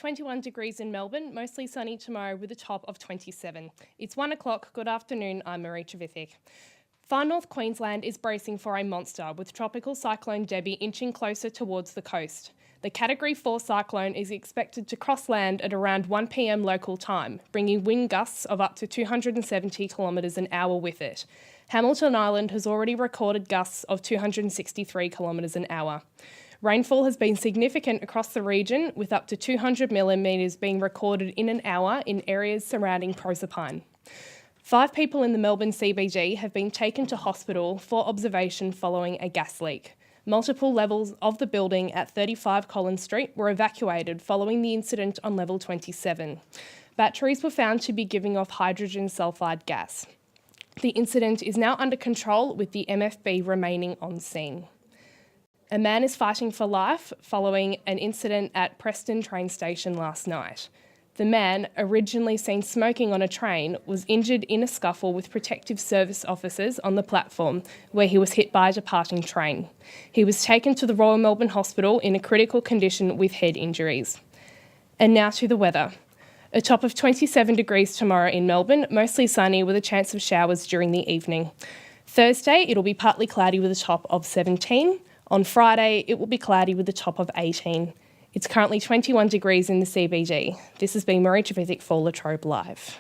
21 degrees in Melbourne, mostly sunny tomorrow with a top of 27. It's 1 o'clock. Good afternoon, I'm Marie Trevithick. Far North Queensland is bracing for a monster, with Tropical Cyclone Debbie inching closer towards the coast. The Category 4 cyclone is expected to cross land at around 1 p.m. local time, bringing wind gusts of up to 270 kilometres an hour with it. Hamilton Island has already recorded gusts of 263 kilometres an hour. Rainfall has been significant across the region, with up to 200 millimetres being recorded in an hour in areas surrounding Proserpine. 5 people in the Melbourne CBD have been taken to hospital for observation following a gas leak. Multiple levels of the building at 35 Collins Street were evacuated following the incident on level 27. Batteries were found to be giving off hydrogen sulfide gas. The incident is now under control, with the MFB remaining on scene. A man is fighting for life following an incident at Preston train station last night. The man, originally seen smoking on a train, was injured in a scuffle with protective service officers on the platform, where he was hit by a departing train. He was taken to the Royal Melbourne Hospital in a critical condition with head injuries. And now to the weather. A top of 27 degrees tomorrow in Melbourne, mostly sunny with a chance of showers during the evening. Thursday, it'll be partly cloudy with a top of 17. On Friday, it will be cloudy with a top of 18. It's currently 21 degrees in the CBD. This has been Marie Trevithick for La Trobe Live.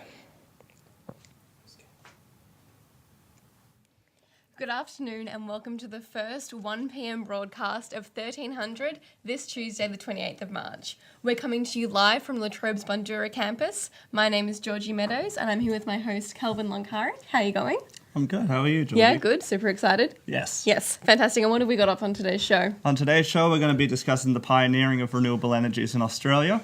Good afternoon and welcome to the first 1 p.m. broadcast of 1300 this Tuesday the 28th of March. We're coming to you live from La Trobe's Bundoora campus. My name is Georgie Meadows and I'm here with my host Kelvin Lonkari. How are you going? I'm good. How are you, Georgie? Yeah, good. Super excited. Yes. Yes, fantastic. And what have we got up on today's show? On today's show, we're going to be discussing the pioneering of renewable energies in Australia.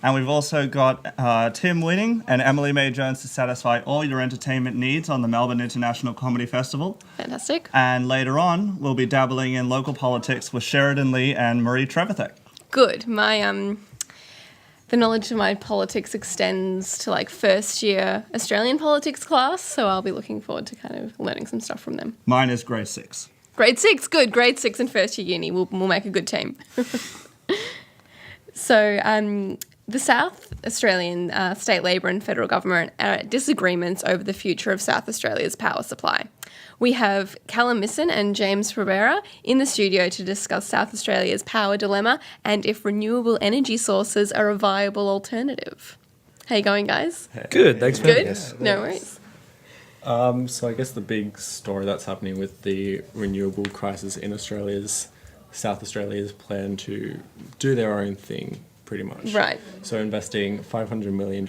And we've also got Tim Winning and Emily May Jones to satisfy all your entertainment needs on the Melbourne International Comedy Festival. Fantastic. And later on, we'll be dabbling in local politics with Sheridan Lee and Marie Trevithick. Good. The knowledge of my politics extends to like first year Australian politics class, so I'll be looking forward to kind of learning some stuff from them. Mine is grade 6. Grade 6, good. Grade 6 and first year uni. We'll make a good team. So the South Australian state Labor and federal government are at disagreements over the future of South Australia's power supply. We have Callum Misson and James Rivera in the studio to discuss South Australia's power dilemma and if renewable energy sources are a viable alternative. How you going, guys? Good, thanks for having us. Good? No worries. So I guess the big story that's happening with the renewable crisis in Australia's South Australia's plan to do their own thing, pretty much. Right. So investing $500 million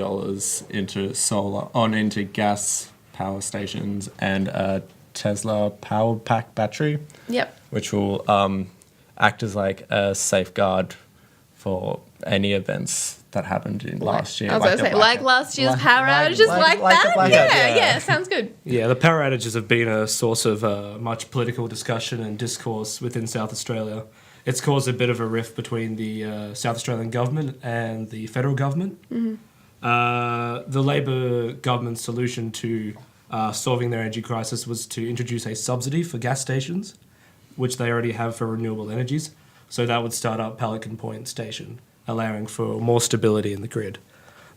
into gas power stations and a Tesla power pack battery. Yep. Which will act as like a safeguard for any events that happened in last year. I was going to say, like last year's power outages, like that? Yeah, sounds good. Yeah, the power outages have been a source of much political discussion and discourse within South Australia. It's caused a bit of a rift between the South Australian government and the federal government. Mm-hmm. The Labor government's solution to solving their energy crisis was to introduce a subsidy for gas stations, which they already have for renewable energies. So that would start up Pelican Point Station, allowing for more stability in the grid.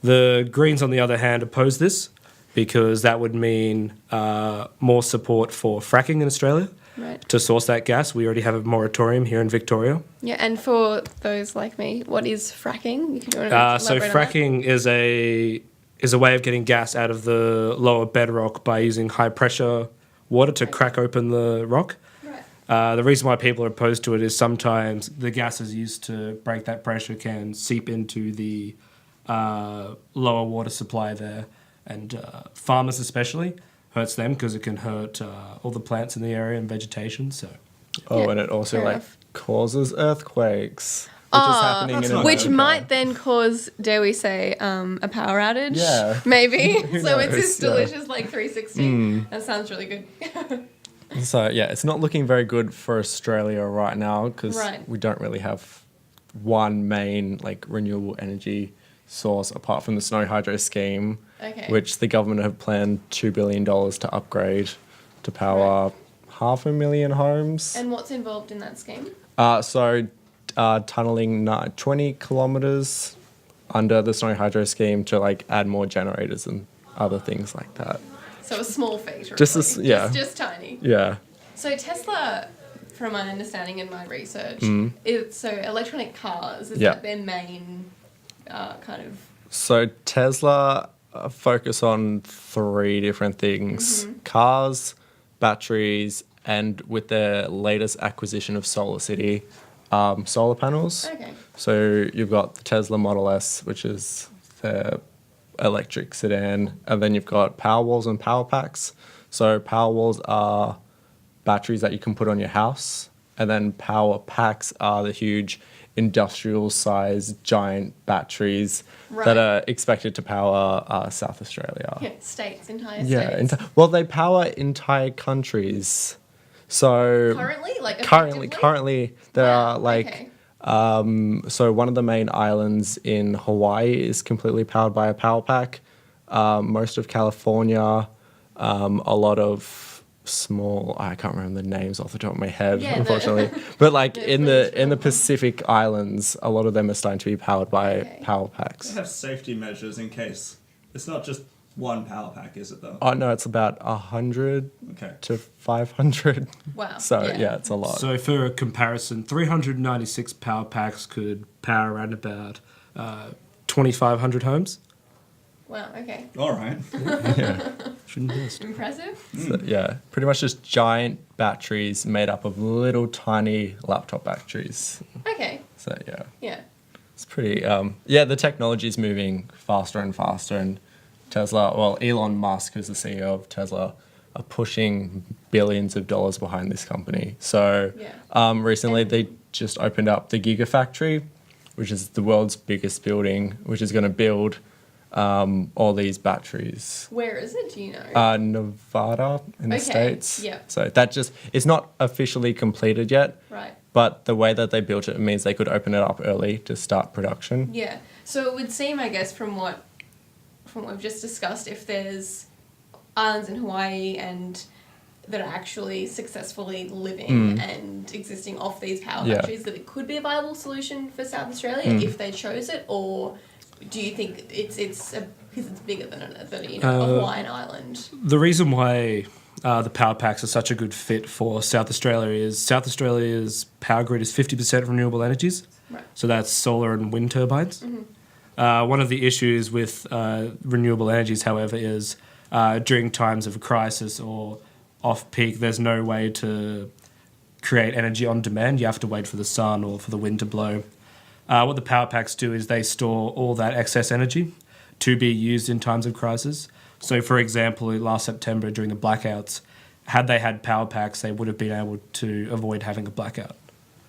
The Greens, on the other hand, oppose this because that would mean more support for fracking in Australia. Right. To source that gas. We already have a moratorium here in Victoria. Yeah, and for those like me, what is fracking? You can So fracking is a way of getting gas out of the lower bedrock by using high pressure water to crack open the rock. The reason why people are opposed to it is sometimes the gases used to break that pressure can seep into the lower water supply there, and farmers especially hurts them because it can hurt all the plants in the area and vegetation. So, and it also causes earthquakes, which is happening in America. Which might then cause, dare we say, a power outage? Yeah, maybe. So knows? it's this delicious 360. That sounds really good. So, yeah, it's not looking very good for Australia right now because we don't really have one main renewable energy source apart from the snow hydro scheme, which the government have planned $2 billion to upgrade to power 500,000 homes. And what's involved in that scheme? Tunnelling 20 kilometres under the Snowy Hydro scheme to like add more generators and other things like that. So a small feat, really. Just tiny. Yeah. So Tesla, from my understanding and my research, so electronic cars, is that their main kind of... So Tesla focus on 3 different things: cars, batteries, and with their latest acquisition of SolarCity, solar panels. Okay. So you've got the Tesla Model S, which is the electric sedan, and then you've got Powerwalls and Power Packs. So Powerwalls are batteries that you can put on your house, and then Power Packs are the huge industrial-sized giant batteries that are expected to power South Australia. Yeah, entire states. Well, they power entire countries. So currently there are like so one of the main islands in Hawaii is completely powered by a power pack. Most of California, a lot of small, I can't remember the names off the top of my head, unfortunately. But like in the Pacific Islands, a lot of them are starting to be powered by power packs. They have safety measures in case. It's not just one power pack, is it though? Oh no, it's about 100 to 500. Wow. So it's a lot. So for a comparison, 396 power packs could power around about 2,500 homes. Wow, okay. All right. Shouldn't miss. Impressive. So, pretty much just giant batteries made up of little tiny laptop batteries. Okay. So Yeah. it's pretty. The technology is moving faster and faster, and Tesla. Well, Elon Musk, who's the CEO of Tesla, are pushing billions of dollars behind this company. So recently they just opened up the Gigafactory, which is the world's biggest building, which is going to build all these batteries. Where is it? Do you know? Nevada in the States. Yeah. So it's not officially completed yet. Right. But the way that they built it means they could open it up early to start production. Yeah. So it would seem, I guess, from what we've just discussed, if there's islands in Hawaii and that are actually successsually living and existing off these power batteries, that it could be a viable solution for South Australia if they chose it, or do you think it's because it's bigger than a Hawaiian island? The reason why the power packs are such a good fit for South Australia is South Australia's power grid is 50% renewable energies. Right. So that's solar and wind turbines. One of the issues with renewable energies, however, is during times of crisis or off-peak, there's no way to create energy on demand. You have to wait for the sun or for the wind to blow. What the power packs do is they store all that excess energy to be used in times of crisis. So, for example, last September during the blackouts, had they had power packs, they would have been able to avoid having a blackout.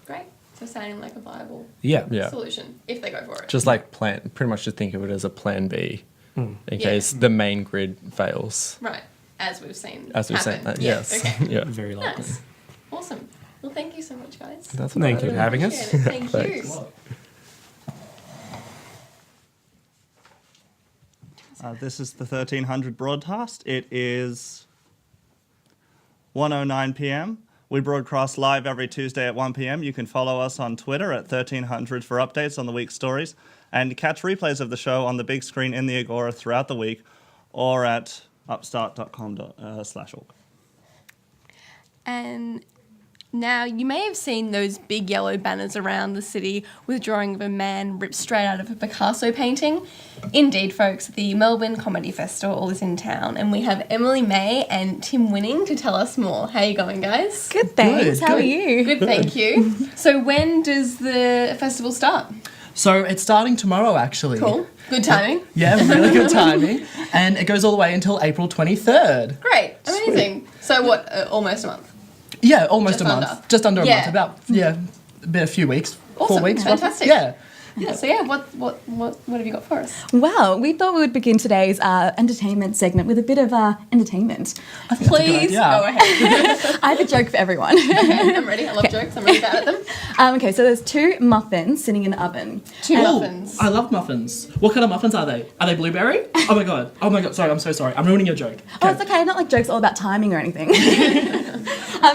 Great. So sounding like a viable Yeah. solution if they go for it. Just like pretty much just think of it as a plan B in case the main grid fails. Right. As we've seen. Yes. Okay. Yeah. Very likely. Nice. Awesome. Well, thank you so much, guys. Thank you for having us. Thank you. Thanks. This is the 1300 broadcast. It is 1:09 p.m. We broadcast live every Tuesday at 1 p.m. You can follow us on Twitter at 1300 for updates on the week's stories and catch replays of the show on the big screen in the Agora throughout the week or at upstart.com/org. And now, you may have seen those big yellow banners around the city with a drawing of a man ripped straight out of a Picasso painting. Indeed, folks, the Melbourne Comedy Festival is in town, and we have Emily May and Tim Winning to tell us more. How are you going, guys? Good, thanks. How are you? Good, thank you. So when does the festival start? So it's starting tomorrow, actually. Cool. Good timing. Yeah, really good timing. And it goes all the way until April 23rd. Great. Amazing. So what, almost a month? Yeah, almost Just a month. under. Just under a Yeah. month. About, a few weeks. Awesome. 4 weeks. roughly. Fantastic. Yeah. So what have you got for us? Well, we thought we would begin today's entertainment segment with a bit of entertainment. Please idea. go ahead. I have a joke for everyone. I'm ready. I love jokes. I'm really bad at them. Okay, so there's 2 muffins sitting in the oven. Two Ooh, muffins. I love muffins. What kind of muffins are they? Are they blueberry? Oh my god. Sorry, I'm so sorry. I'm ruining your joke. Oh, it's okay. Not like jokes all about timing or anything.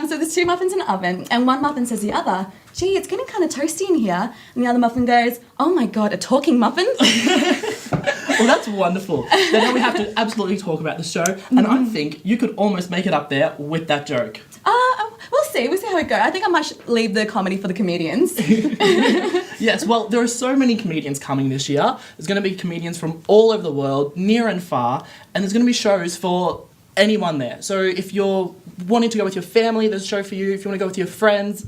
So there's 2 muffins in the oven, and one muffin says to the other, gee, it's getting kind of toasty in here. And the other muffin goes, oh my God, a talking muffin? Well, that's wonderful. Then now we have to absolutely talk about the show, and I think you could almost make it up there with that joke. We'll see how it goes. I think I might leave the comedy for the comedians. Yes, well, there are so many comedians coming this year. There's going to be comedians from all over the world, near and far, and there's going to be shows for anyone there. So if you're wanting to go with your family, there's a show for you. If you want to go with your friends,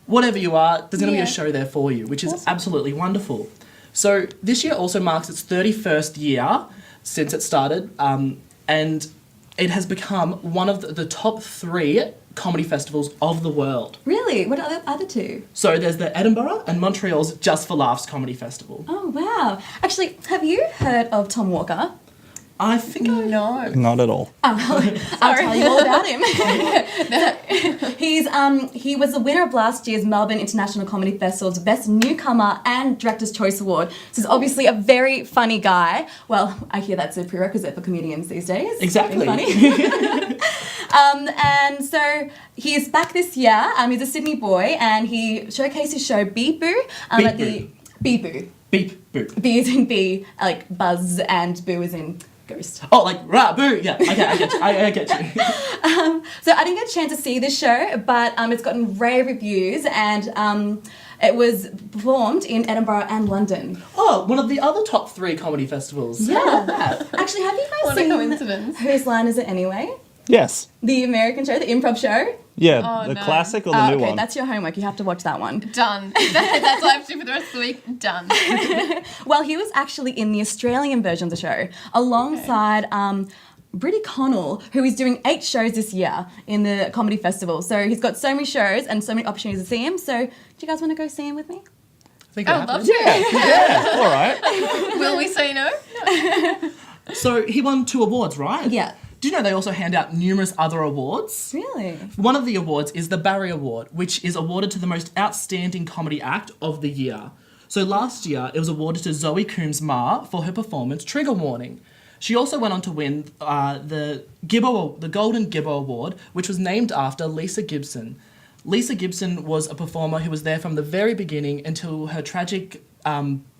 whatever you are, there's going to be a show there for you, which is absolutely wonderful. So this year also marks its 31st year since it started, and it has become one of the top 3 comedy festivals of the world. Really? What are the other 2? So there's the Edinburgh and Montreal's Just for Laughs Comedy Festival. Oh, wow. Actually, have you heard of Tom Walker? I think No. Not at all. I'll tell you all about him. He was the winner of last year's Melbourne International Comedy Festival's Best Newcomer and Director's Choice Award. So he's obviously a very funny guy. Well, I hear that's a prerequisite for comedians these days. Exactly. Being funny. And so he's back this year. He's a Sydney boy, and he showcased his show Beep Boo at the Beep Boo. Beep Boo. B is in B, like buzz, and boo is in ghost. Oh, like rah boo. Yeah. Okay, I get you. I get you. So I didn't get a chance to see this show, but it's gotten rave reviews, and it was performed in Edinburgh and London. Oh, one of the other top 3 comedy festivals. Yeah. Actually, have you guys What a seen coincidence. Whose Line Is It Anyway? Yes. The American show, the improv show? Yeah, the no. classic or the new Okay, one? that's your homework. You have to watch that one. Done. That's what I have to do for the rest of the week. Done. Well, he was actually in the Australian version of the show alongside Bridie Connell, who is doing 8 shows this year in the comedy festival. So he's got so many shows and so many opportunities to see him. So do you guys want to go see him with me? I think I it would love happened. to. Yeah, all right. Will we say no? So he won 2 awards, right? Yeah. Do you know they also hand out numerous other awards? Really? One of the awards is the Barry Award, which is awarded to the most outstanding comedy act of the year. So last year, it was awarded to Zoe Coombs-Marr for her performance Trigger Warning. She also went on to win the Golden Gibbo Award, which was named after Lisa Gibson. Lisa Gibson was a performer who was there from the very beginning until her tragic,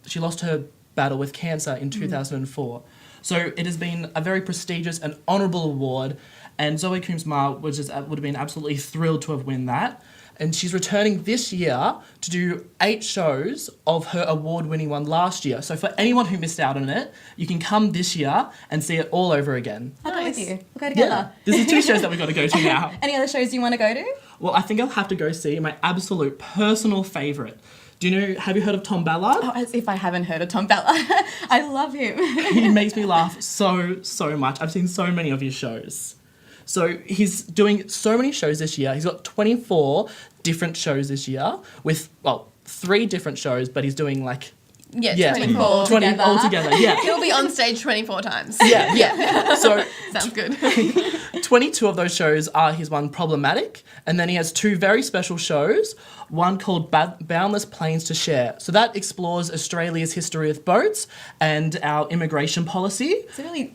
she lost her battle with cancer in 2004. So it has been a very prestigious and honourable award, and Zoe Coombs-Marr would have been absolutely thrilled to have won that. And she's returning this year to do 8 shows of her award-winning one last year. So for anyone who missed out on it, you can come this year and see it all over again. I'll go with Nice. you. We'll go together. This is 2 shows that we've got to go to now. Any other shows you want to go to? Well, I think I'll have to go see my absolute personal favourite. Have you heard of Tom Ballard? Oh, as if I haven't heard of Tom Ballard. I love him. He makes me laugh so much. I've seen so many of his shows. So he's doing so many shows this year. He's got 24 different shows this year with, 3 different shows, but he's doing like... Yeah, 24. 20 altogether, yeah. He'll be on stage 24 times. Yeah. So Sounds good. 22 of those shows are his one Problematic, and then he has 2 very special shows, one called Boundless Planes to Share. So that explores Australia's history with boats and our immigration policy. It's a really,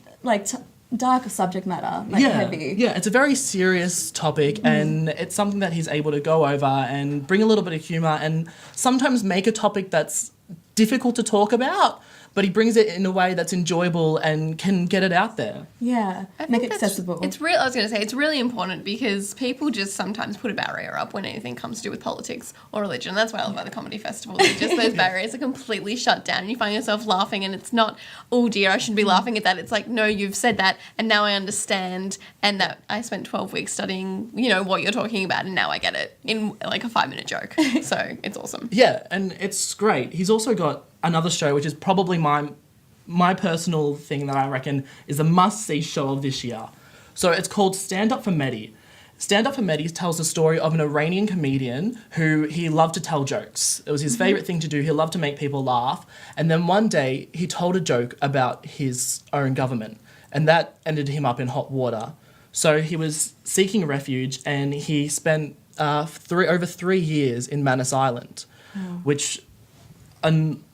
dark subject matter, heavy. Yeah, it's a very serious topic, and it's something that he's able to go over and bring a little bit of humour and sometimes make a topic that's difficult to talk about, but he brings it in a way that's enjoyable and can get it out there. Yeah, I make think it accessible. It's real. I was going to say it's really important because people just sometimes put a barrier up when anything comes to do with politics or religion. That's why I love about the comedy festival. Just those barriers are completely shut down, and you find yourself laughing, and it's not, oh dear, I shouldn't be laughing at that. It's like, no, you've said that, and now I understand, and that I spent 12 weeks studying, what you're talking about, and now I get it in like a 5-minute joke. So it's awesome. Yeah, and it's great. He's also got another show, which is probably my personal thing that I reckon is a must-see show of this year. So it's called Stand Up for Mehdi. Stand Up for Mehdi tells the story of an Iranian comedian who he loved to tell jokes. It was his favourite thing to do. He loved to make people laugh. And then one day he told a joke about his own government, and that ended him up in hot water. So he was seeking refuge, and he spent over 3 years in Manus Island, which...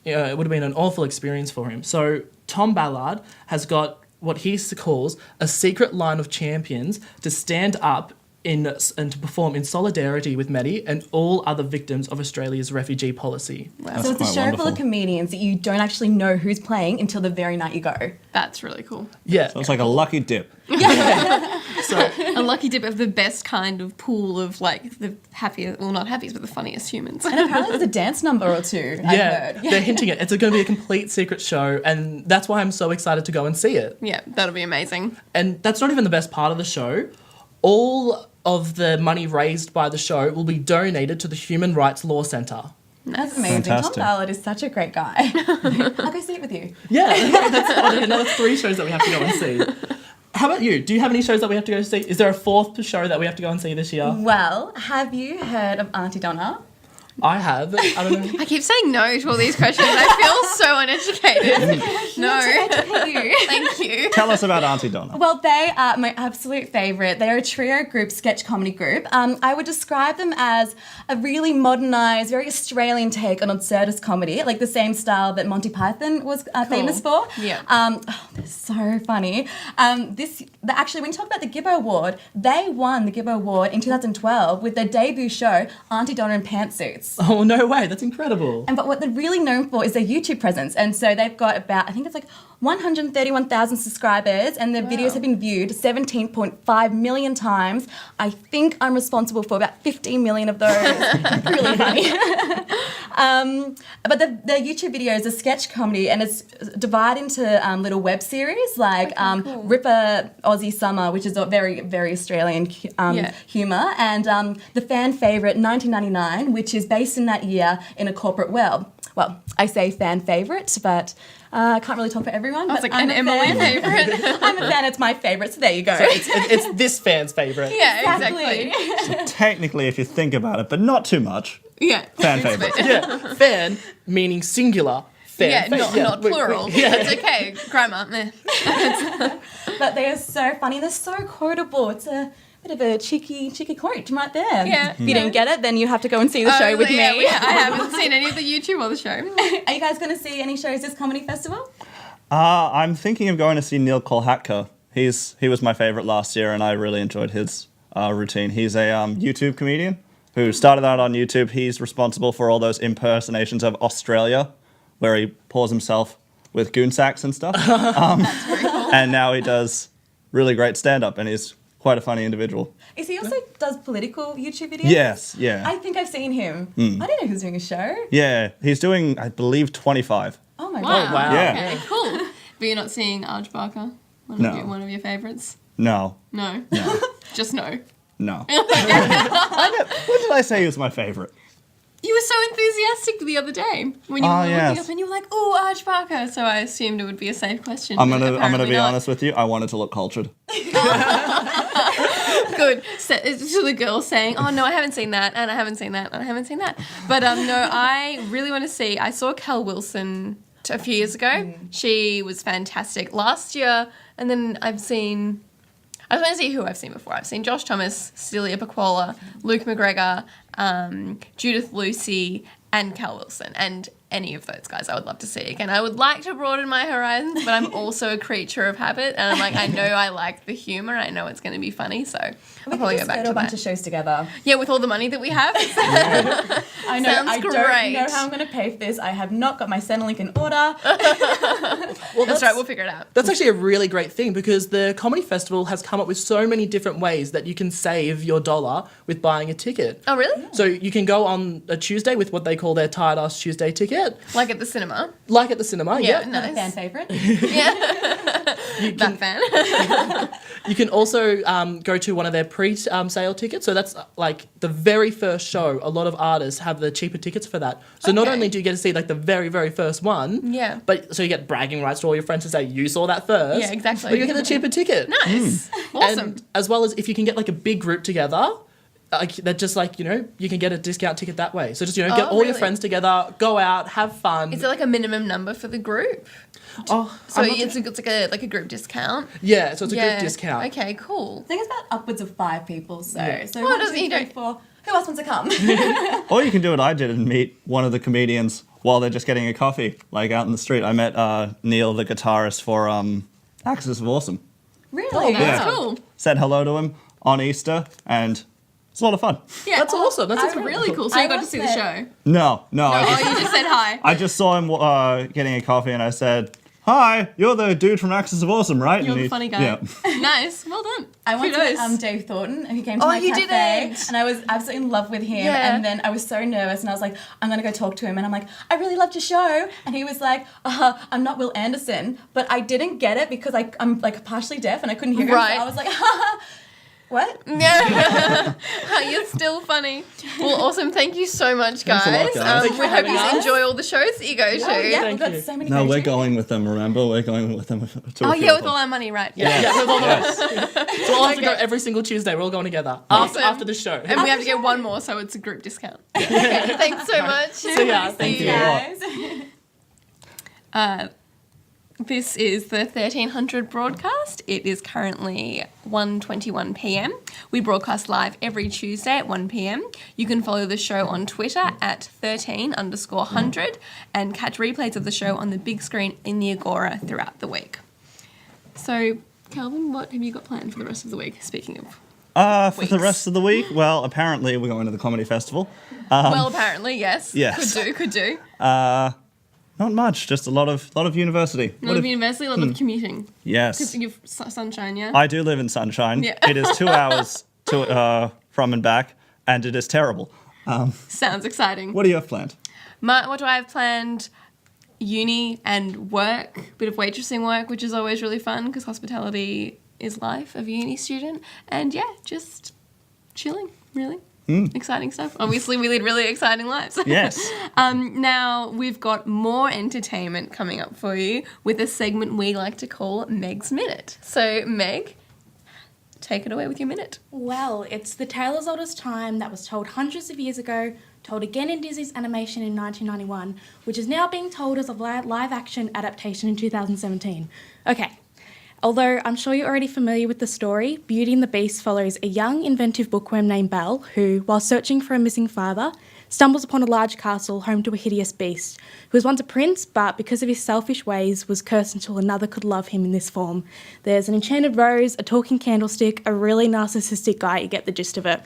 it would have been an awful experience for him. So Tom Ballard has got what he calls a secret line of champions to stand up and to perform in solidarity with Mehdi and all other victims of Australia's refugee policy. So it's a show full of comedians that you don't actually know who's playing until the very night you go. That's really cool. Yeah. So it's like a lucky dip. A lucky dip of the best kind of pool of like the happiest, well, not happiest, but the funniest humans. And apparently there's a dance number or two, I heard. They're hinting it. It's going to be a complete secret show, and that's why I'm so excited to go and see it. Yeah, that'll be amazing. And that's not even the best part of the show. All of the money raised by the show will be donated to the Human Rights Law Centre. That's amazing. Fantastic. Tom Ballard is such a great guy. I'll go see it with you. Yeah, that's another 3 shows that we have to go and see. How about you? Do you have any shows that we have to go see? Is there a 4th show that we have to go and see this year? Well, have you heard of Auntie Donna? I have. I don't know. I keep saying no to all these questions. I feel so uneducated. No. Thank you. Tell us about Auntie Donna. Well, they are my absolute favourite. They're a trio group, sketch comedy group. I would describe them as a really modernised, very Australian take on absurdist comedy, like the same style that Monty Python was famous for. Yeah. They're so funny. Actually, when you talk about the Gibbo Award, they won the Gibbo Award in 2012 with their debut show, Auntie Donna in Pantsuits. Oh, no way. That's incredible. But what they're really known for is their YouTube presence. And so they've got about, I think it's like 131,000 subscribers, and their videos have been viewed 17.5 million times. I think I'm responsible for about 15 million of those. Really funny. But the YouTube video is a sketch comedy, and it's divided into little web series like Ripper Aussie Summer, which is a very, very Australian humour, and the fan favourite 1999, which is based in that year in a corporate world. Well, I say fan favourite, but I can't really talk for everyone. I was but like, an Emily favourite. I'm a fan, it's my favourite, so there you go. So it's this fan's favourite. Yeah, exactly. So technically, if you think about it, but not too much, Yeah. fan favourite. Yeah, fan meaning singular. Fan. Yeah, not plural. Yeah. It's okay. Grammar. Meh. But they are so funny, they're so quotable. It's a bit of a cheeky quote right there. Yeah. If you didn't get it, then you have to go and see the show with yeah, me. I haven't seen any of the YouTube or the show. Are you guys going to see any shows this comedy festival? I'm thinking of going to see Neil Kolhatka. He was my favourite last year, and I really enjoyed his routine. He's a YouTube comedian who started out on YouTube. He's responsible for all those impersonations of Australia, where he pours himself with goon sacks and stuff. That's very cool. And now he does really great stand-up, and he's quite a funny individual. Is he also does political YouTube videos? Yes, yeah. I think I've seen him. I didn't know he was doing a show. Yeah, he's doing, I believe, 25. Oh my Wow. god. wow. Yeah. Okay, cool. But you're not seeing Arj Barker? No. One of your favourites? No, No. Just no. no. When did I say he was my favourite? You were so enthusiastic the other day when you were looking yes. up and you were like, "Oh, Arj Barker." So I assumed it would be a safe question. I'm but gonna apparently be not. honest with you. I wanted to look cultured. Good. So, it's to the girl saying, "Oh no, I haven't seen that, and I haven't seen that, and I haven't seen that." But no, I really want to see. I saw Cal Wilson a few years ago. She was fantastic last year, and then I just want to see who I've seen before. I've seen Josh Thomas, Celia Pacquola, Luke McGregor, Judith Lucy, and Cal Wilson. And any of those guys I would love to see again. I would like to broaden my horizons, but I'm also a creature of habit. And I'm like, I know I like the humour. I know it's going to be funny. So I'll probably go back to a bunch that. of shows together. Yeah, with all the money that we have. I know. Sounds I great. don't know how I'm going to pay for this. I have not got my Centrelink in order. Well, That's right, we'll figure it out. That's actually a really great thing because the Comedy Festival has come up with so many different ways that you can save your dollar with buying a ticket. Oh, really? So you can go on a Tuesday with what they call their Tired Ass Tuesday ticket, Like at the cinema. like at the cinema. Yeah, Yeah. Another nice. fan favourite. Yeah. That fan. You can also go to one of their pre-sale tickets. So that's like the very first show. A lot of artists have the cheaper tickets for that. So not Okay. only do you get to see like the very, very first one, Yeah. but so you get bragging rights to all your friends to say you saw that first. Yeah, exactly. But you get the cheaper ticket. Nice. Awesome. And as well as if you can get like a big group together, like that just like, you can get a discount ticket that way. So just, get all your really? friends together, go out, have fun. Is there like a minimum number for the group? Oh, So I'm not it's like a group discount? yeah, so it's a group discount. Okay, cool. I think it's about upwards of 5 people. So, Yeah. so Well, 1, doesn't 2, he 3, don't- 4. Who else wants to come? Or you can do what I did and meet one of the comedians while they're just getting a coffee, like out in the street. I met Neil, the guitarist for Axis of Awesome. Really? That's Yeah. cool. Said hello to him. on Easter, and it's a lot of fun. Yeah, That's awesome. That's really cool. So I you got to was see the there. show. No, Oh, you just said hi. I just saw him getting a coffee, and I said, "Hi, you're the dude from Axis of Awesome, right?" You're And the funny guy. Yeah. Nice. Well done. I went Kudos. to Dave Thornton, who came to Oh, my you cafe, didn't. and I was absolutely in love with him. Yeah. And then I was so nervous, and I was like, I'm gonna go talk to him, and I'm like, I really loved your show, and he was like, I'm not Will Anderson, but I didn't get it because I'm like partially deaf and I couldn't hear him. Right. So I was like, what? Yeah. You're still funny. Well, awesome. Thank you so much, guys. Thanks a lot, guys. Thank you We for hope having you us. enjoy all the shows that you go to. Oh, yeah, Thank we've got you. so many No, great we're shows. going with them. Remember, we're going with them. To Oh, a few yeah, of with them. all our money, right? Yeah. with all the Yes. So we'll have to go every single Tuesday. We're all going together Awesome. after the show. And we have to get one more, so it's a group discount. Okay, thanks so much. So yeah, thank you. Guys. This is the 1300 broadcast. It is currently 1:21 p.m. We broadcast live every Tuesday at 1 p.m. You can follow the show on Twitter at 13_100 and catch replays of the show on the big screen in the Agora throughout the week. So, Calvin, what have you got planned for the rest of the week, speaking of? For the rest of the week, well, apparently we're going to the comedy festival. Well, apparently, yes. yes. Could do. Not much, just a lot of university. A lot of university, a lot of commuting. Yes. You've sunshine, yeah? I do live in Sunshine. Yeah. It is 2 hours from and back, and it is terrible. Sounds exciting. What do you have planned? What do I have planned? Uni and work, bit of waitressing work, which is always really fun because hospitality is life of a uni student. And yeah, just chilling, really. Exciting stuff. Obviously, we lead really exciting lives. Yes. Now, we've got more entertainment coming up for you with a segment we like to call Meg's Minute. So, Meg, take it away with your minute. Well, it's the tale as old as time that was told hundreds of years ago, told again in Disney's animation in 1991, which is now being told as a live-action adaptation in 2017. Okay. Although I'm sure you're already familiar with the story, Beauty and the Beast follows a young, inventive bookworm named Belle who, while searching for a missing father, stumbles upon a large castle home to a hideous beast who was once a prince but, because of his selfish ways, was cursed until another could love him in this form. There's an enchanted rose, a talking candlestick, a really narcissistic guy, you get the gist of it.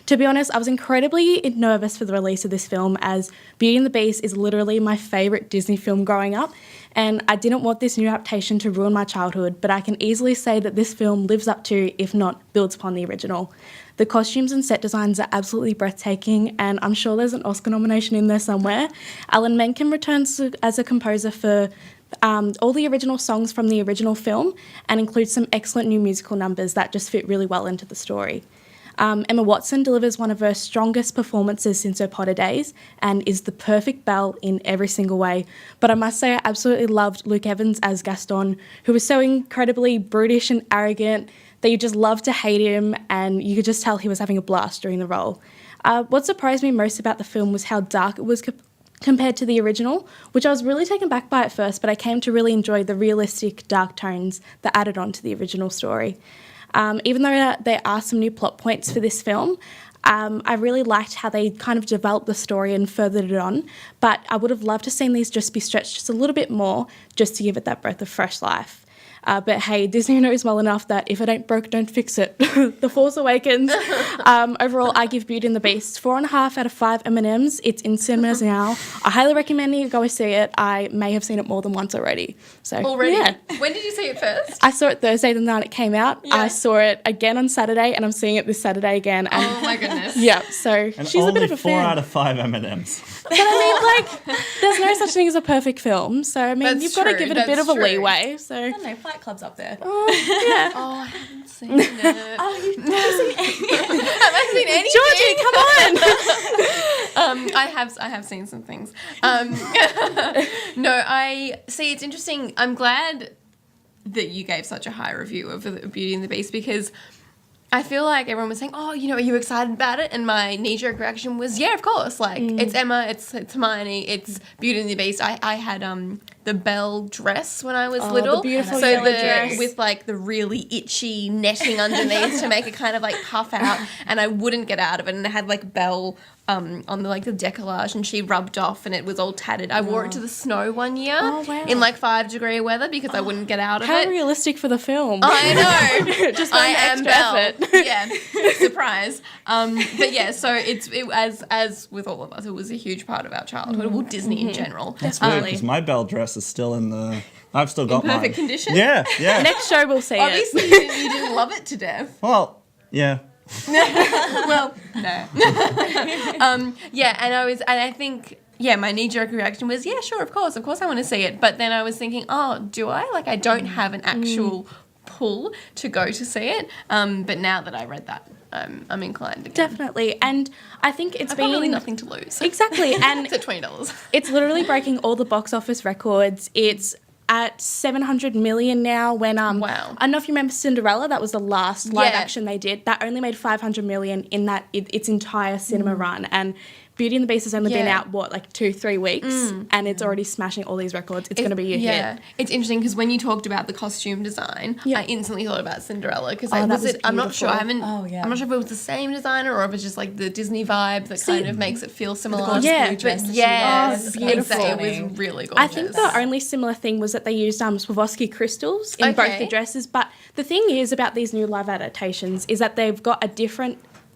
To be honest, I was incredibly nervous for the release of this film as Beauty and the Beast is literally my favourite Disney film growing up, and I didn't want this new adaptation to ruin my childhood, but I can easily say that this film lives up to, if not builds upon, the original. The costumes and set designs are absolutely breathtaking, and I'm sure there's an Oscar nomination in there somewhere. Alan Menken returns as a composer for all the original songs from the original film and includes some excellent new musical numbers that just fit really well into the story. Emma Watson delivers one of her strongest performances since her Potter days and is the perfect Belle in every single way. But I must say I absolutely loved Luke Evans as Gaston, who was so incredibly brutish and arrogant that you just loved to hate him, and you could just tell he was having a blast during the role. What surprised me most about the film was how dark it was compared to the original, which I was really taken back by at first, but I came to really enjoy the realistic dark tones that added on to the original story. Even though there are some new plot points for this film, I really liked how they kind of developed the story and furthered it on, but I would have loved to have seen these just be stretched just a little bit more just to give it that breath of fresh life. But hey, Disney knows well enough that if it ain't broke, don't fix it. The Force Awakens. Overall, I give Beauty and the Beast 4.5 out of 5 M&Ms. It's in cinemas now. I highly recommend you go see it. I may have seen it more than once already. So yeah. When did you see it first? I saw it Thursday the night it came out. Yeah. I saw it again on Saturday, and I'm seeing it this Saturday again. And Oh my goodness. yeah, so And she's a only bit of a 4 fan. out of 5 M&Ms. But I mean, like, there's no such thing as a perfect film. So I mean, That's you've got to true, give it a bit that's of a true. leeway. So I don't know, Fight Club's up there. yeah. Oh, I haven't seen it. Oh, you've never seen it? Have I seen anything? Georgie, come on. I have seen some things. No, I see. It's interesting. I'm glad that you gave such a high review of Beauty and the Beast because I feel like everyone was saying, "Oh, you know, are you excited about it?" And my knee-jerk reaction was, "Yeah, of course." Like it's Emma, it's Hermione, it's Beauty and the Beast. I had the Belle dress when I was little, the beautiful so yellow the dress. with like the really itchy netting underneath to make it kind of like puff out, and I wouldn't get out of it, and it had like Belle on the like the decollage, and she rubbed off and it was all tattered. I wore it to the snow one year wow. in like 5-degree weather because I wouldn't get out of How it. realistic for the film. I know. Just I one am extra Belle. effort. Yeah, surprise. But yeah, so as with all of us, it was a huge part of our childhood. Well, Disney in general. That's weird because my Belle dress is still in the. I've still got mine. Perfect condition. Yeah, yeah. Next show we'll see Obviously, it. you didn't love it to death. Well, yeah. Well, no. Yeah, and I think, yeah, my knee-jerk reaction was, yeah, sure, of course I want to see it. But then I was thinking, oh, do I? Like, I don't have an actual pull to go to see it. But now that I read that, I'm inclined again. Definitely. And I think it's I've got been really nothing to lose. Exactly. And It's at $20. it's literally breaking all the box office records. It's at 700 million now when Wow. I don't know if you remember Cinderella, that was the last live Yeah. action they did. That only made 500 million in that its entire cinema run, and Beauty and the Beast has only been Yeah. out like 2-3 weeks and it's already smashing all these records. It's going to be a hit. It's interesting because when you talked about the costume design, Yeah. I instantly thought about Cinderella because Oh, that was I'm not sure. I beautiful. haven't. I'm not sure if it was the same designer or if it's just like the Disney vibe that kind of makes it feel similar. gorgeous Yeah, blue dress but that she yes, wears. beautiful. exactly. It was really gorgeous. I think the only similar thing was that they used Swarovski crystals in both Okay. the dresses. But the thing is about these new live adaptations is that they've got a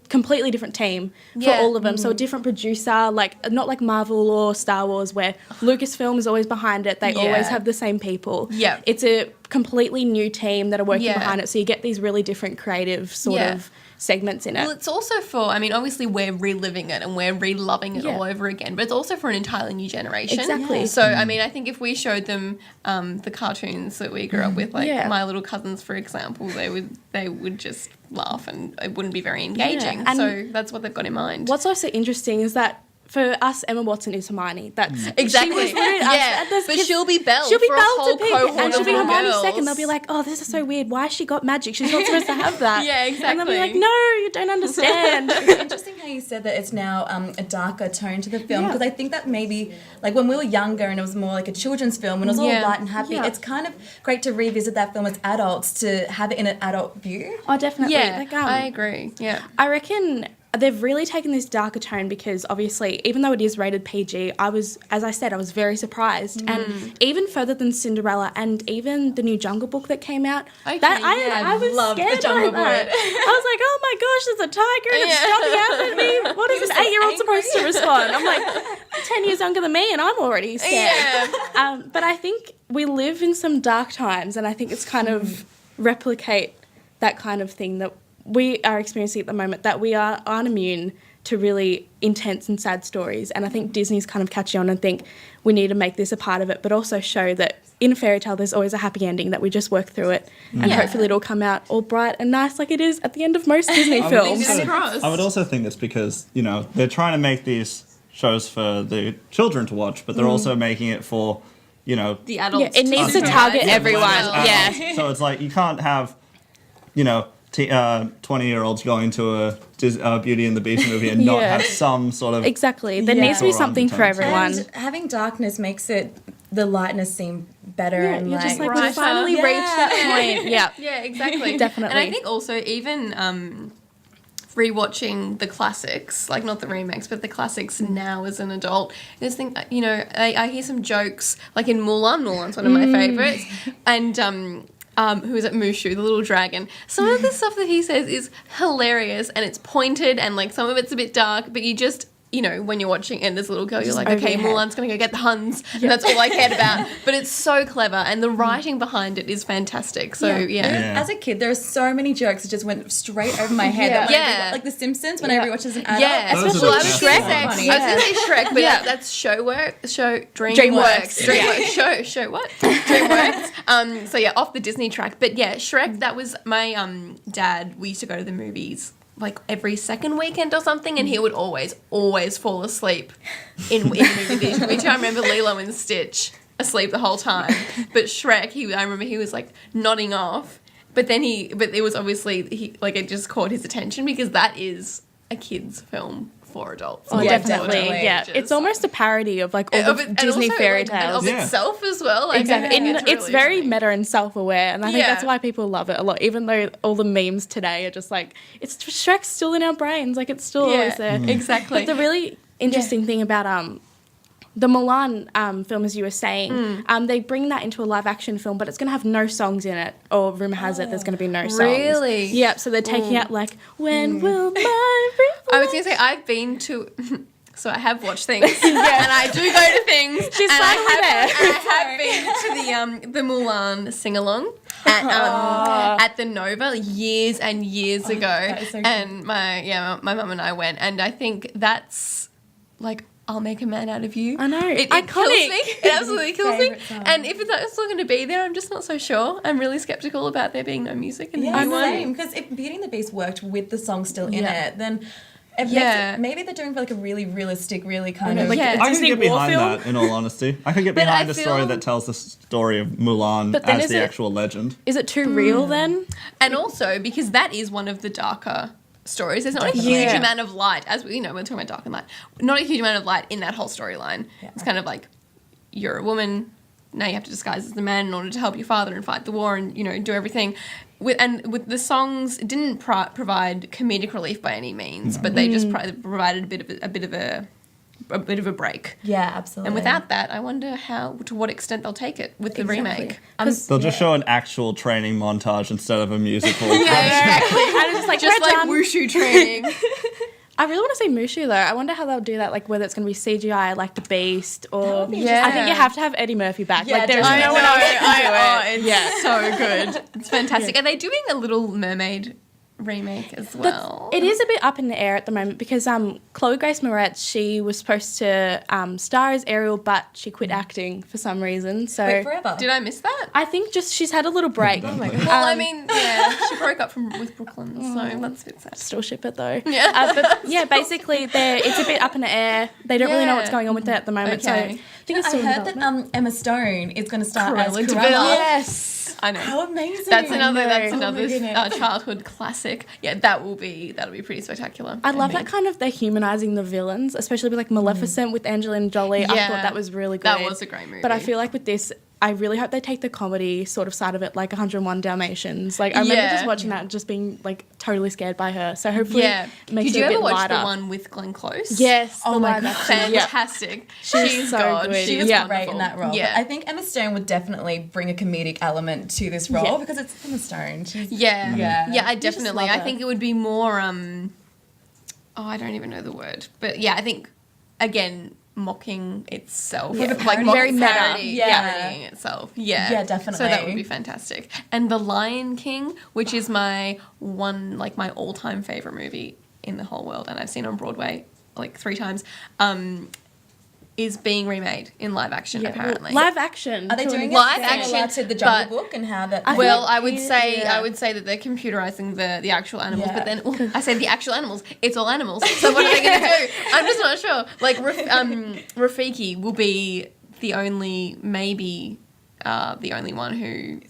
completely different team for Yeah. all of them. So a different producer, like not like Marvel or Star Wars where Lucasfilm is always behind it. They always Yeah. have the same people. Yeah. It's a completely new team that are working Yeah. behind it. So you get these really different creative sort Yeah. of segments in it. Well, it's also for, I mean, obviously we're reliving it and we're re-loving it Yeah. all over again, but it's also for an entirely new generation. Exactly. Yeah. So, I mean, I think if we showed them the cartoons that we grew up with, like Yeah. My Little Cousins, for example, they would just laugh and it wouldn't be very engaging. And so that's what they've got in mind. What's also interesting is that for us, Emma Watson is Hermione. That's Exactly. She was literally Yeah, there's but kids- she'll be Belle She'll be for a Belle whole to pick, cohort and she'll of be little Hermione girls. second. They'll be like, "Oh, this is so weird. Why has she got magic? She's not supposed to have that." Yeah, And they'll be like, exactly. "No, you don't understand." It's interesting how you said that it's now a darker tone to the film Yeah. because I think that maybe like when we were younger and it was more like a children's film when it was Yeah. all light and happy, Yeah. it's kind of great to revisit that film as adults to have it in an adult view. Oh, definitely. Yeah, Like, I agree. Yeah. I reckon they've really taken this darker tone because obviously, even though it is rated PG, as I said, I was very surprised. And even further than Cinderella and even the new Jungle Book that came out, Okay, I was loved the scared Jungle by that. Book. I was like, oh my gosh, there's a tiger and it's jumping out at me. What is an 8-year-old supposed to respond? I'm like 10 years younger than me and I'm already scared. Yeah. But I think we live in some dark times and I think it's kind of replicate that kind of thing that we are experiencing at the moment, that we aren't immune to really intense and sad stories. And I think Disney's kind of catching on and think we need to make this a part of it, but also show that in a fairy tale there's always a happy ending, that we just work through it and hopefully it'll come out all bright and nice like it is at the end of most Disney films. Fingers crossed. I would also think it's because, they're trying to make these shows for the children to watch, but they're also making it for, The adults. Yeah, it needs to too. target Yeah, everyone. millennials, Yeah. adults. So it's like you can't have, 20-year-olds going to a Beauty and the Beast movie and not Yeah. have some sort of Exactly. There Yeah. needs to be Sort of something for undertones. everyone. And having darkness makes the lightness seem better Yeah, and you're just like, Right. we finally Yeah. reached that point. Yeah. Yeah, exactly. Definitely. And I think also even rewatching the classics, like not the remakes, but the classics now as an adult, I just think, I hear some jokes, like in Mulan. Mulan's one of my favourites. And who is it? Mushu, the little dragon. Some of the stuff that he says is hilarious and it's pointed and like some of it's a bit dark, but you just, when you're watching and as a little girl, you're like, over okay, your head. Mulan's going to go get the Huns. And that's all I cared about. But it's so clever and the writing behind it is fantastic. So, yeah. As a kid, there are so many jokes that just went straight over my head. Yeah. That Yeah. like The Simpsons, when I rewatch as an adult. Yeah, Those are especially the I was best gonna ones. say, Funny. I was gonna say Shrek, but Yeah. that's DreamWorks. DreamWorks. Show what? DreamWorks. So yeah, off the Disney track. But yeah, Shrek. That was my dad. We used to go to the movies like every second weekend or something, and he would always fall asleep in the movie. Which I remember Lilo and Stitch asleep the whole time, but Shrek. I remember he was like nodding off. But it was obviously it just caught his attention because that is a kid's film for adults. Oh, Yeah, definitely. definitely. Yeah, it's almost a parody of like all the and Disney also, fairy like, and tales. of itself as well. Like, Exactly. It's really very funny. meta and self-aware, and I think that's Yeah. why people love it a lot. Even though all the memes today are just like, it's Shrek's still in our brains, like it's still always there. Exactly. But the really interesting thing about the Mulan film, as you were saying, they bring that into a live-action film, but it's going to have no songs in it, or rumour has it there's going to be no songs. Really? Yep, so they're taking out, like, when will my I was going to say, I've been to... So I have watched things, and I do go to things. She's and finally there. I have been to the Mulan sing-along at the Nova years and years ago. that is so cool. And my mum and I went, and I think that's, like... I'll make a man out of you. I know. It kills Iconic. me. It absolutely kills me. Favourite song. And if it's still going to be there, I'm just not so sure. I'm really skeptical about there being no music in the Yeah, new one. same. Because if Beauty and the Beast worked with the song still in Yeah. it, then it makes Yeah. it, maybe they're doing for like a really realistic, really kind of Like Yeah. a I can Disney get war behind film. that, in all honesty. I can get But behind I a story feel- that tells the story of Mulan But then as is the it- actual legend. Is it too real then? And also, because that is one of the darker stories, there's not a huge Yeah. amount of light, as we we're talking about dark and light, not a huge amount of light in that whole storyline. It's kind of like, you're a woman, now you have to disguise as a man in order to help your father and fight the war and, do everything. With the songs, it didn't provide comedic relief by any means, but they just provided a bit of a break. Yeah, absolutely. And without that, I wonder to what extent they'll take it with the remake. They'll just show an actual training montage instead of a musical. Exactly. And it's like, Just we're like done. wushu training. I really want to see Mushu though. I wonder how they'll do that, like whether it's going to be CGI like the Beast or. Yeah. I think you have to have Eddie Murphy back. Yeah, like there's definitely. no one else to do it. It's so good. It's fantastic. Are they doing a Little Mermaid remake as well? It is a bit up in the air at the moment because Chloe Grace Moretz, she was supposed to star as Ariel, but she quit acting for some reason. So Wait, forever. Did I miss that? I think just she's had a little break. Oh my god. Well, I mean, yeah, she broke up with Brooklyn, so that's a bit sad. Still ship it though. Yeah. But yeah, basically it's a bit up in the air. They don't really know what's Yeah. going on with it at the moment. So Okay. I think it's I still in heard development. that Emma Stone is going to star as Cruella de Cruella. Vil. Yes. I know. How amazing. That's another know. Oh my goodness. childhood classic. Yeah, that'll be pretty spectacular. I love that kind of they're humanizing the villains, especially with like Maleficent with Angelina Jolie. I Yeah. thought that was really good. That was a great movie. But I feel like with this, I really hope they take the comedy sort of side of it, like 101 Dalmatians. Like I remember Yeah. just watching that and just being like totally scared by her. So hopefully, Yeah. it makes Did it you a ever bit watch lighter. the one with Glenn Close? Yes. Oh the my live God. action. Yeah. Fantastic. She's so God. good. She is Yeah. Great wonderful. in that role. Yeah. But I think Emma Stone would definitely bring a comedic element to this role Yeah. because it's Emma Stone. She's Yeah. Yeah. I just definitely. love I her. think it would be more I don't even know the word. But yeah, I think again mocking itself. Yeah. Like Very meta. parodying itself. Yeah. Yeah, So that definitely. would be fantastic. And The Lion King, which is my my all-time favorite movie in the whole world, and I've seen on Broadway like 3 times. Is being remade in live action apparently. Live action. Are they doing Live it action, similar to the but- Jungle Book and how that? Well, I would Yeah. say that they're computerizing the actual animals, Yeah. but then I say the actual animals. It's all animals. So what are they going to do? I'm just not sure. Like Rafiki will be the only one who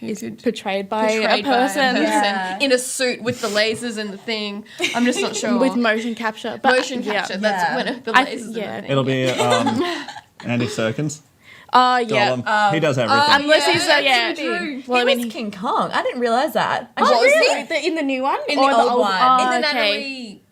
is could portrayed by portrayed a person Yeah. in a suit with the lasers and the thing. I'm just not sure. with motion capture. But motion capture. Yeah. That's Yeah. when the I lasers. th- and yeah. the thing. It'll be Andy Serkins. Yeah. Gollum. He does everything. Unless he's that's so true. Well, I he mean, was King Kong. I didn't realize that. oh, was really? he? In the new one? In the Or old one. Oh, in the okay. Naomi.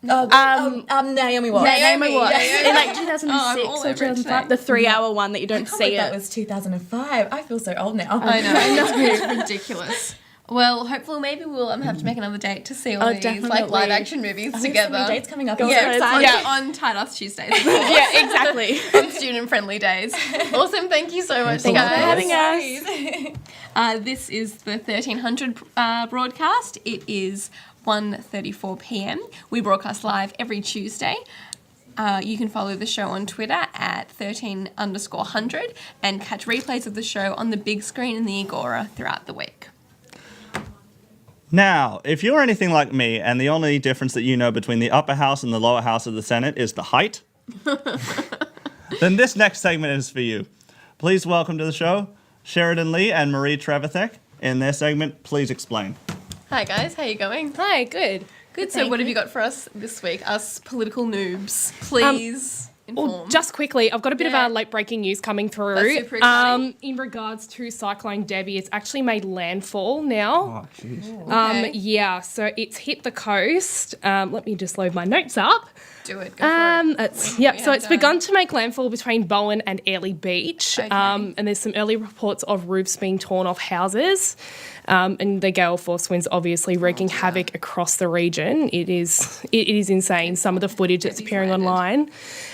Naomi Watts. Naomi Watts. Naomi. In like Oh, I'm 2006 all or over it 2005, today. the 3-hour one that you don't I can't see believe it. that was 2005. I feel so old now. I know. It's ridiculous. Well, hopefully maybe we'll have to make another date to see all these definitely. live action movies I have so together. many dates coming up. Go I'm so for it. excited. Yeah. On Tight Ass Tuesdays. Yeah, exactly. On student-friendly days. Awesome. Thank you so much, Thanks guys. for having us. This is the 1300 broadcast. It is 1:34 p.m. We broadcast live every Tuesday. You can follow the show on Twitter at 13_100 and catch replays of the show on the big screen in the Agora throughout the week. Now, if you're anything like me, and the only difference that you know between the upper house and the lower house of the Senate is the height, then this next segment is for you. Please welcome to the show Sheridan Lee and Marie Trevithek. In their segment, Please Explain. Hi guys, how you going? Hi, good. Good. So Thank what have you. you got for us this week? Us political noobs, please inform. Well, just quickly, I've got a bit Yeah. of late breaking news coming through. That's super exciting. In regards to Cyclone Debbie, it's actually made landfall now. Oh, jeez. Okay. Yeah, so it's hit the coast. Let me just load my notes up. Do it. Go for it. So it's begun to make landfall between Bowen and Airlie Beach. Okay. And there's some early reports of roofs being torn off houses. And the gale force winds obviously wreaking havoc across the region. It is insane, some of the footage that's appearing landed. online.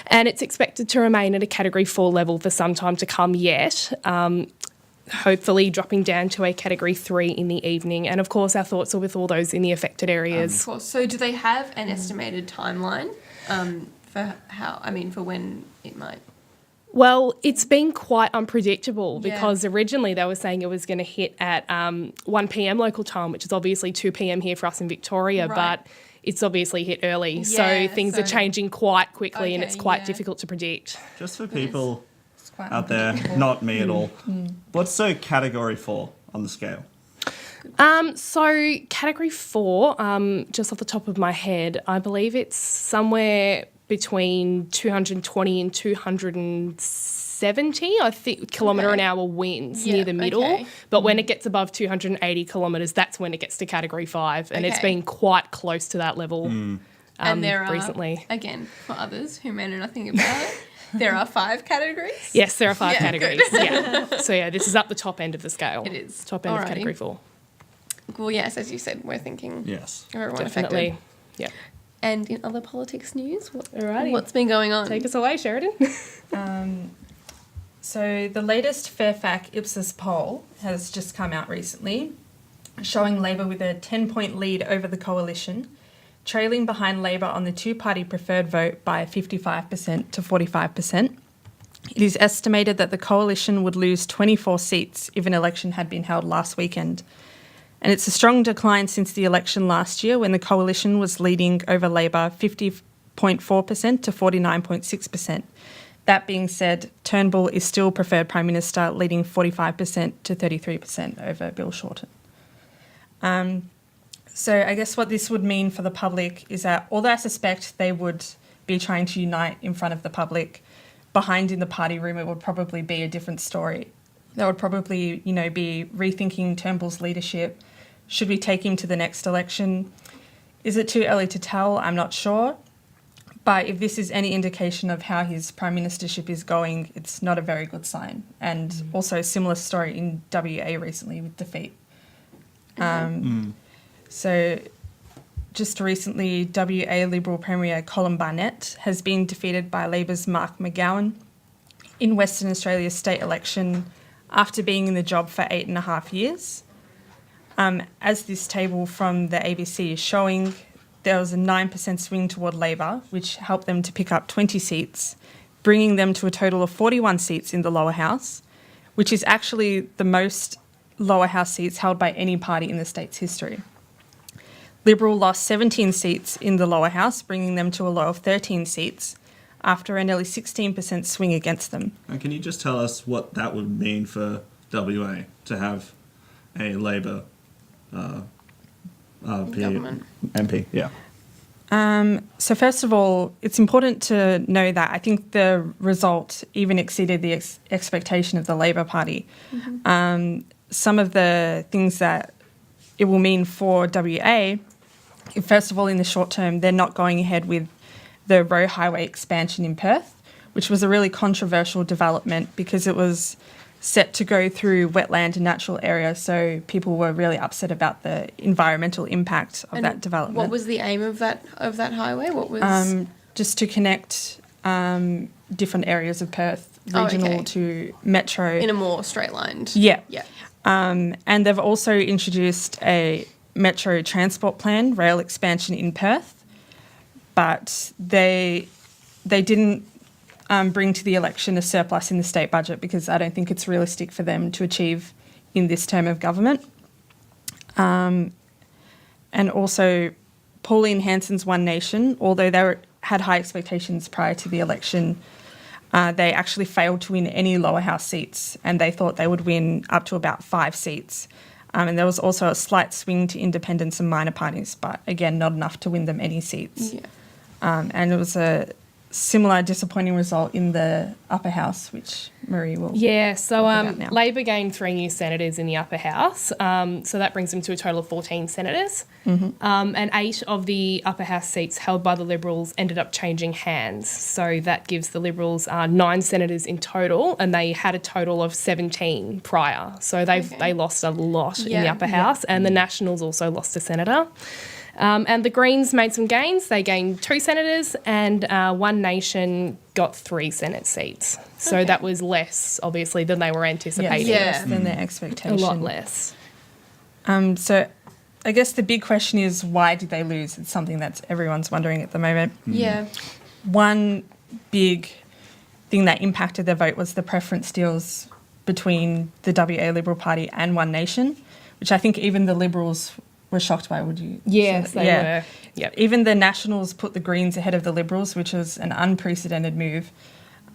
And it's expected to remain at a Category 4 level for some time to come yet. Hopefully dropping down to a Category 3 in the evening. And of course, our thoughts are with all those in the affected areas. Of course. So do they have an estimated timeline for when it might? Well, it's been quite unpredictable Yeah. because originally they were saying it was going to hit at 1 p.m. local time, which is obviously 2 p.m. here for us in Victoria, Right. but it's obviously hit early. Yeah, so things are so- changing quite quickly and Okay, it's quite yeah. difficult to predict. Just for people quite out there, not me at all, what's the Category 4 on the scale? So Category 4, just off the top of my head, I believe it's somewhere between 220 and 270, I think, kilometre an hour winds Yeah, near the middle. okay. But when it gets above 280 kilometres, that's when it gets to Category 5. And it's Okay. been quite close to that level And there are, recently. again, for others who may know nothing about it, there are 5 categories. Yes, there are 5 Yeah, categories. Yeah. So, yeah, this is up the top end of the scale. It is. Top end of Alrighty. Category 4. Well, yes, as you said, we're thinking Yes. of everyone Definitely. affected. Yeah. And in other politics news, Alrighty. what's been going on? Take us away, Sheridan. So the latest Fairfax Ipsos poll has just come out recently, showing Labor with a 10-point lead over the coalition, trailing behind Labor on the two-party preferred vote by 55% to 45%. It is estimated that the coalition would lose 24 seats if an election had been held last weekend. And it's a strong decline since the election last year when the coalition was leading over Labor 50.4% to 49.6%. That being said, Turnbull is still preferred Prime Minister, leading 45% to 33% over Bill Shorten. So I guess what this would mean for the public is that although I suspect they would be trying to unite in front of the public, behind in the party room it would probably be a different story. They would probably, be rethinking Turnbull's leadership. Should we take him to the next election? Is it too early to tell? I'm not sure. But if this is any indication of how his prime ministership is going, it's not a very good sign. And also a similar story in WA recently with defeat. So just recently, WA Liberal Premier Colin Barnett has been defeated by Labor's Mark McGowan in Western Australia's state election after being in the job for 8.5 years. As this table from the ABC is showing, there was a 9% swing toward Labor, which helped them to pick up 20 seats, bringing them to a total of 41 seats in the lower house, which is actually the most lower house seats held by any party in the state's history. Liberal lost 17 seats in the lower house, bringing them to a low of 13 seats after a nearly 16% swing against them. And can you just tell us what that would mean for WA to have a Labor Government. MP? Yeah. So first of all, it's important to know that I think the result even exceeded the expectation of the Labor Party. Some of the things that it will mean for WA, first of all, in the short term, they're not going ahead with the road highway expansion in Perth, which was a really controversial development because it was set to go through wetland and natural areas, so people were really upset about the environmental impact of that development. What was the aim of that highway? What was Just to connect different areas of Perth, regional okay. to metro. in a more straight-lined? Yeah. Yeah. And they've also introduced a metro transport plan, rail expansion in Perth, but they didn't bring to the election a surplus in the state budget because I don't think it's realistic for them to achieve in this term of government. And also, Pauline Hanson's One Nation, although they had high expectations prior to the election, they actually failed to win any lower house seats, and they thought they would win up to about 5 seats. And there was also a slight swing to independents and minor parties, but again, not enough to win them any seats. Yeah. And it was a similar disappointing result in the upper house, which Marie will. Yeah, so talk about now. Labor gained 3 new senators in the upper house, so that brings them to a total of 14 senators. And 8 of the upper house seats held by the Liberals ended up changing hands. So that gives the Liberals 9 senators in total, and they had a total of 17 prior. So they lost a lot in the Yeah. upper house, and the Nationals also lost a senator. And the Greens made some gains. They gained 2 senators, and One Nation got 3 Senate seats. So that was less, obviously, than they were anticipating. Less than their expectation. A lot less. So I guess the big question is, why did they lose? It's something that everyone's wondering at the moment. Yeah. One big thing that impacted their vote was the preference deals between the WA Liberal Party and One Nation, which I think even the Liberals were shocked by. Would you? Yes, say that? they were. Yep. Even the Nationals put the Greens ahead of the Liberals, which was an unprecedented move.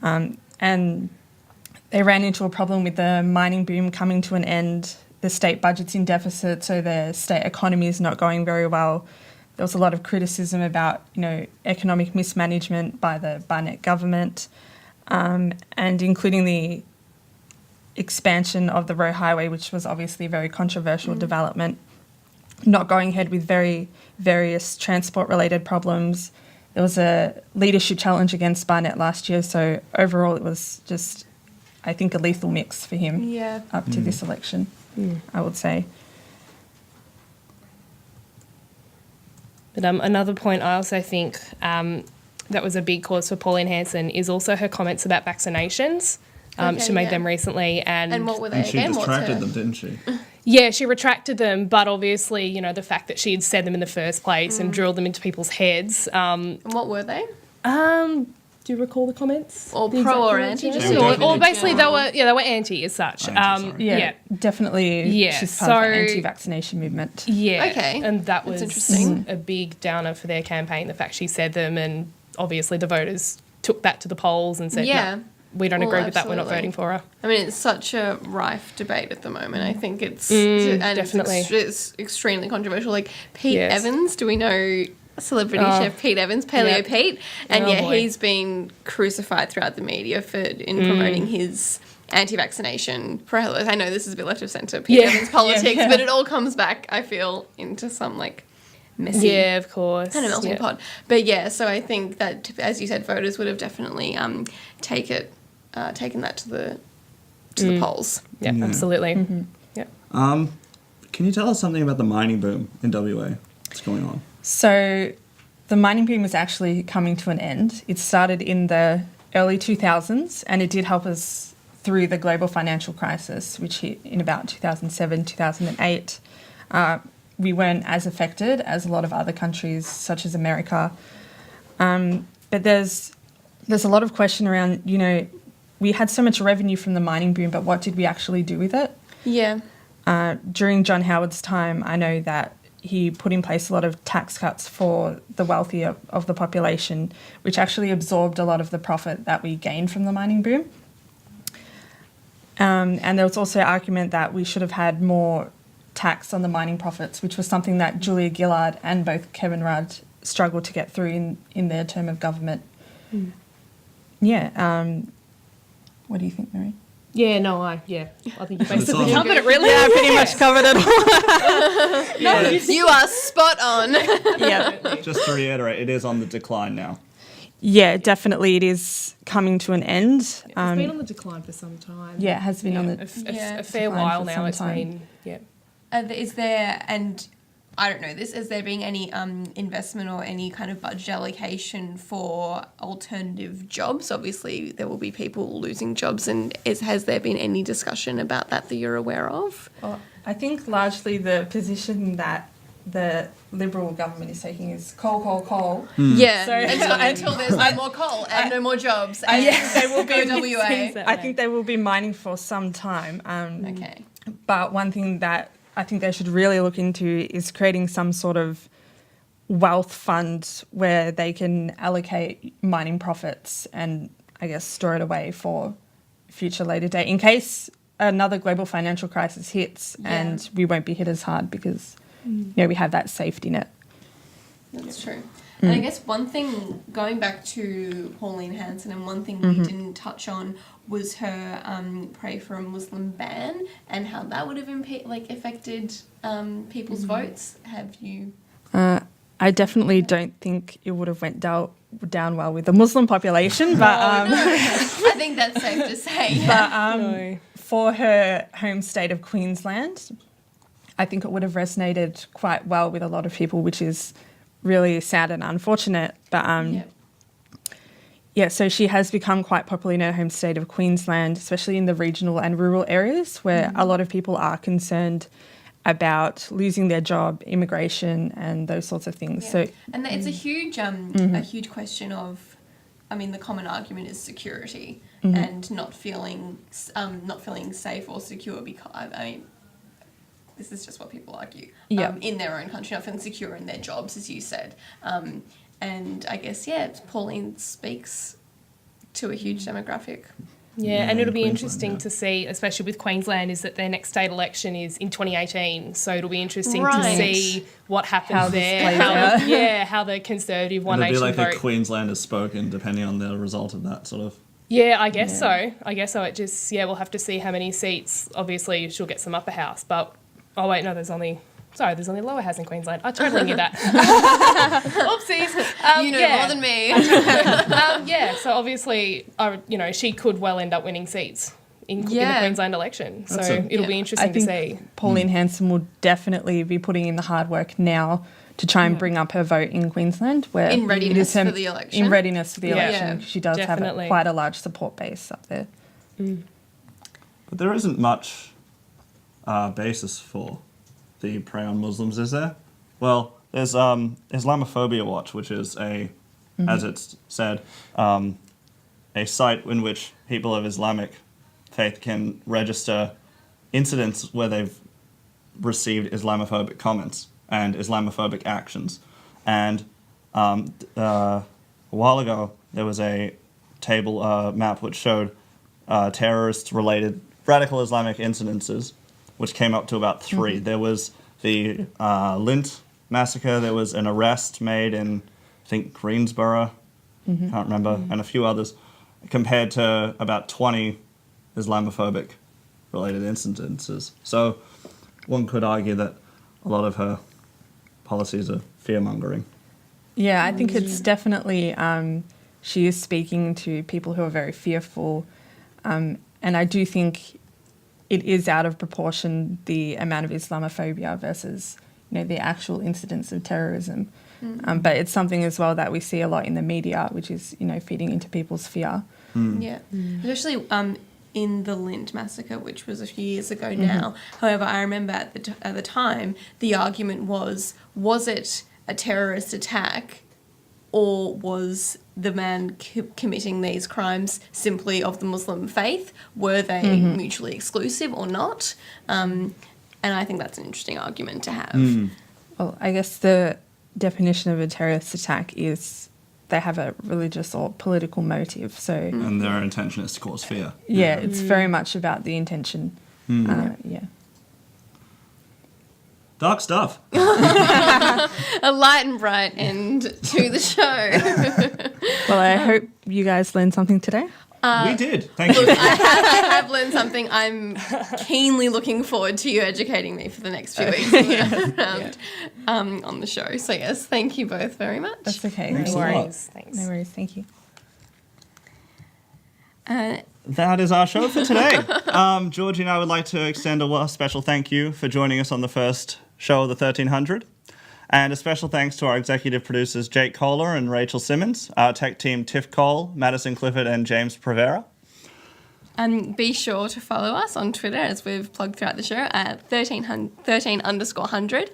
And they ran into a problem with the mining boom coming to an end. The state budget's in deficit, so the state economy is not going very well. There was a lot of criticism about, economic mismanagement by the Barnett government, and including the expansion of the Roe Highway, which was obviously a very controversial development, not going ahead with various transport-related problems. There was a leadership challenge against Barnett last year, so overall it was just, I think, a lethal mix for him up to this election, I would say. But another point I also think that was a big cause for Pauline Hanson is also her comments about vaccinations. She made them recently. And what were they And she again? distracted them, didn't she? Yeah, she retracted them, but obviously, the fact that she had said them in the first place and drilled them into people's heads. And what were they? Do you recall the comments? Or The pro exact or comments? anti? Just They were or- definitely- Or basically they were anti as such. Anti, sorry. Yeah. Definitely. Yeah, She's part of the so- anti-vaccination movement. Yeah. Okay, And that that's was interesting. a big downer for their campaign, the fact she said them, and obviously the voters took that to the polls and said, Yeah. no, we don't Well, agree with that, we're not absolutely. voting for her. I mean, it's such a rife debate at the moment. I think it's definitely. it's extremely controversial. Like Pete Yes. Evans, do we know celebrity chef Pete Evans, Paleo Yep. Pete? And Oh, boy. he's been crucified throughout the media in promoting his anti-vaccination. I know this is a bit left of centre, Pete Yeah. Evans politics, but it all comes back, I feel, into some messy Yeah, of course. kind of melting Yeah. pot. But yeah, so I think that, as you said, voters would have definitely taken that to the polls. Yeah, absolutely. Yeah. Can you tell us something about the mining boom in WA? What's going on? So the mining boom is actually coming to an end. It started in the early 2000s, and it did help us through the global financial crisis, which hit in about 2007, 2008. We weren't as affected as a lot of other countries, such as America. But there's a lot of question around, we had so much revenue from the mining boom, but what did we actually do with it? Yeah. During John Howard's time, I know that he put in place a lot of tax cuts for the wealthy of the population, which actually absorbed a lot of the profit that we gained from the mining boom. And there was also argument that we should have had more tax on the mining profits, which was something that Julia Gillard and both Kevin Rudd struggled to get through in their term of government. Yeah. What do you think, Marie? Yeah, no, I think you it's basically all- covered it really. Yeah, I pretty much covered it all. You are spot on. Yeah. Just to reiterate, it is on the decline now. Yeah, definitely it is coming to an end. It's been on the decline for some time. Yeah, it has been on the... a fair decline while for now. some It's time. been, yeah. Is there, and I don't know this, is there being any investment or any kind of budget allocation for alternative jobs? Obviously, there will be people losing jobs, and has there been any discussion about that you're aware of? Well, I think largely the position that the Liberal government is taking is coal. Yeah, So- until there's no more coal and no more jobs. And They will go be WA. I think they will be mining for some time. Okay. But one thing that I think they should really look into is creating some sort of wealth fund where they can allocate mining profits and, I guess, store it away for future later date in case another global financial crisis hits, and we won't be hit as hard because we have that safety net. That's true. And I guess one thing, going back to Pauline Hanson, and one thing we didn't touch on was her pray for a Muslim ban and how that would have affected people's votes. Have you? I definitely don't think it would have went down well with the Muslim population, but I think that's safe to say. But for her home state of Queensland, I think it would have resonated quite well with a lot of people, which is really sad and unfortunate. But so she has become quite popular in her home state of Queensland, especially in the regional and rural areas where a lot of people are concerned about losing their job, immigration, and those sorts of things. Yeah. So, and it's a huge question of, I mean, the common argument is security and not feeling safe or secure because, I mean, this is just what people argue in their own country, not feeling secure in their jobs, as you said. And I guess, Pauline speaks to a huge demographic. Yeah, and it'll be interesting to see, especially with Queensland, is that their next state election is in 2018. So it'll be interesting to see what happens there. How the Conservative One Nation vote. It'll be like a Queensland has spoken, depending on the result of that sort of. Yeah, I guess so. It just, we'll have to see how many seats. Obviously, she'll get some upper house, but, there's only lower house in Queensland. I totally knew that. Oopsies. You know more than me. So obviously, she could well end up winning seats in the Queensland election. So it'll be interesting to see. Pauline Hanson will definitely be putting in the hard work now to try and bring up her vote in Queensland. Where in readiness for the election. In readiness for the election. She does have quite a large support base up there. But there isn't much basis for the prey on Muslims, is there? Well, there's Islamophobia Watch, which is as it's said, a site in which people of Islamic faith can register incidents where they've received Islamophobic comments and Islamophobic actions. And a while ago, there was a map which showed terrorist-related radical Islamic incidences, which came up to about 3. There was the Lint massacre. There was an arrest made in, I think, Greensboro. Can't remember, and a few others, compared to about 20 Islamophobic related incidences. So one could argue that a lot of her policies are fear-mongering. Yeah, I think it's definitely, she is speaking to people who are very fearful, and I do think it is out of proportion, the amount of Islamophobia versus, the actual incidents of terrorism. But it's something as well that we see a lot in the media, which is, feeding into people's fear. Yeah, especially in the Lint massacre, which was a few years ago now. However, I remember at the time, the argument was it a terrorist attack, or was the man committing these crimes simply of the Muslim faith? Were they mutually exclusive or not? And I think that's an interesting argument to have. Well, I guess the definition of a terrorist attack is they have a religious or political motive. So and their intention is to cause fear. Yeah, it's very much about the intention. Dark stuff. A light and bright end to the show. Well, I hope you guys learned something today. We did. Thank you. I have learned something. I'm keenly looking forward to you educating me for the next few weeks on the show. So yes, thank you both very much. That's okay. Thanks No a lot. worries. Thanks. No worries. Thank you. That is our show for today. Georgie and I would like to extend a special thank you for joining us on the first show of the 1300. And a special thanks to our executive producers Jake Kohler and Rachel Simmons, our tech team Tiff Cole, Madison Clifford and James Prevera. And be sure to follow us on Twitter, as we've plugged throughout the show, at 13_100.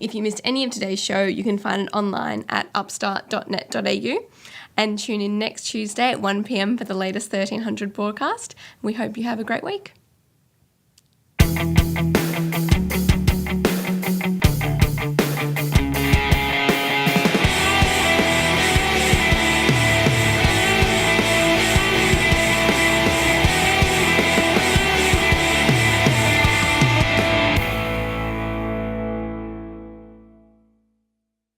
If you missed any of today's show, you can find it online at upstart.net.au. And tune in next Tuesday at 1 p.m. for the latest 1300 broadcast. We hope you have a great week.